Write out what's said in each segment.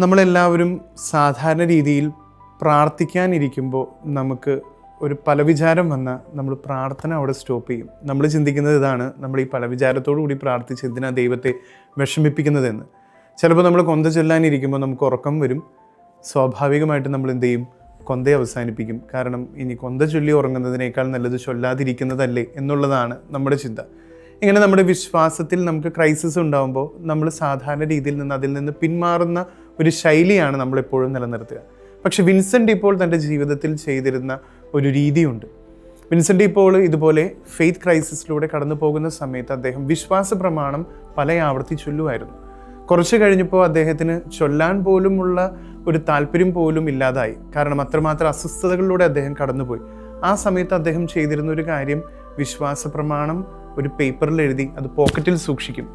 നമ്മളെല്ലാവരും സാധാരണ രീതിയിൽ പ്രാർത്ഥിക്കാനിരിക്കുമ്പോൾ നമുക്ക് ഒരു പലവിചാരം വന്നാൽ നമ്മൾ പ്രാർത്ഥന അവിടെ സ്റ്റോപ്പ് ചെയ്യും. നമ്മൾ ചിന്തിക്കുന്നത് ഇതാണ്, നമ്മൾ ഈ പലവിചാരത്തോടു കൂടി പ്രാർത്ഥിച്ച് എന്തിനാ ദൈവത്തെ വിഷമിപ്പിക്കുന്നതെന്ന്. ചിലപ്പോൾ നമ്മൾ കൊന്ത ചൊല്ലാനിരിക്കുമ്പോൾ നമുക്ക് ഉറക്കം വരും. സ്വാഭാവികമായിട്ട് നമ്മൾ എന്ത് ചെയ്യും? കൊന്തയെ അവസാനിപ്പിക്കും. കാരണം ഇനി കൊന്ത ചൊല്ലി ഉറങ്ങുന്നതിനേക്കാൾ നല്ലത് ചൊല്ലാതിരിക്കുന്നതല്ലേ എന്നുള്ളതാണ് നമ്മുടെ ചിന്ത. ഇങ്ങനെ നമ്മുടെ വിശ്വാസത്തിൽ നമുക്ക് ക്രൈസിസ് ഉണ്ടാകുമ്പോൾ നമ്മൾ സാധാരണ രീതിയിൽ നിന്ന് അതിൽ നിന്ന് പിന്മാറുന്ന ഒരു ശൈലിയാണ് നമ്മളെപ്പോഴും നിലനിർത്തുക. പക്ഷെ വിൻസെൻ്റ് ഇപ്പോൾ തൻ്റെ ജീവിതത്തിൽ ചെയ്തിരുന്ന ഒരു രീതിയുണ്ട്. വിൻസെൻ്റ് ഇപ്പോൾ ഇതുപോലെ ഫെയ്ത്ത് ക്രൈസിസിലൂടെ കടന്നു പോകുന്ന സമയത്ത് അദ്ദേഹം വിശ്വാസ പ്രമാണം പല ആവർത്തി ചൊല്ലുമായിരുന്നു. കുറച്ച് കഴിഞ്ഞപ്പോൾ അദ്ദേഹത്തിന് ചൊല്ലാൻ പോലുമുള്ള ഒരു താല്പര്യം പോലും ഇല്ലാതായി. കാരണം അത്രമാത്രം അസ്വസ്ഥതകളിലൂടെ അദ്ദേഹം കടന്നുപോയി. ആ സമയത്ത് അദ്ദേഹം ചെയ്തിരുന്ന ഒരു കാര്യം, വിശ്വാസ പ്രമാണം ഒരു പേപ്പറിൽ എഴുതി അത് പോക്കറ്റിൽ സൂക്ഷിക്കും.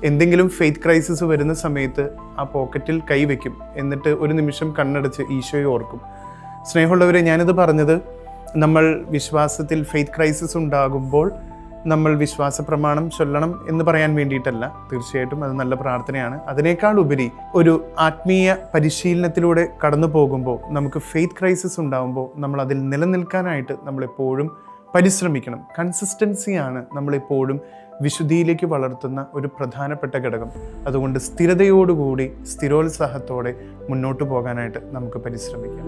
എന്തെങ്കിലും ഫെയ്ത്ത് ക്രൈസിസ് വരുന്ന സമയത്ത് ആ പോക്കറ്റിൽ കൈവയ്ക്കും. എന്നിട്ട് ഒരു നിമിഷം കണ്ണടച്ച് ഈശോയെ ഓർക്കും. സ്നേഹമുള്ളവരെ, ഞാനിത് പറഞ്ഞത് നമ്മൾ വിശ്വാസത്തിൽ ഫെയ്ത്ത് ക്രൈസിസ് ഉണ്ടാകുമ്പോൾ നമ്മൾ വിശ്വാസ പ്രമാണം ചൊല്ലണം എന്ന് പറയാൻ വേണ്ടിയിട്ടല്ല. തീർച്ചയായിട്ടും അത് നല്ല പ്രാർത്ഥനയാണ്. അതിനേക്കാൾ ഉപരി ഒരു ആത്മീയ പരിശീലനത്തിലൂടെ കടന്നു പോകുമ്പോൾ നമുക്ക് ഫെയ്ത്ത് ക്രൈസിസ് ഉണ്ടാകുമ്പോൾ നമ്മൾ അതിൽ നിലനിൽക്കാനായിട്ട് നമ്മളെപ്പോഴും പരിശ്രമിക്കണം. കൺസിസ്റ്റൻസിയാണ് നമ്മളെപ്പോഴും വിശുദ്ധിയിലേക്ക് വളർത്തുന്ന ഒരു പ്രധാനപ്പെട്ട ഘടകം. അതുകൊണ്ട് സ്ഥിരതയോടുകൂടി സ്ഥിരോത്സാഹത്തോടെ മുന്നോട്ട് പോകാനായിട്ട് നമുക്ക് പരിശ്രമിക്കാം.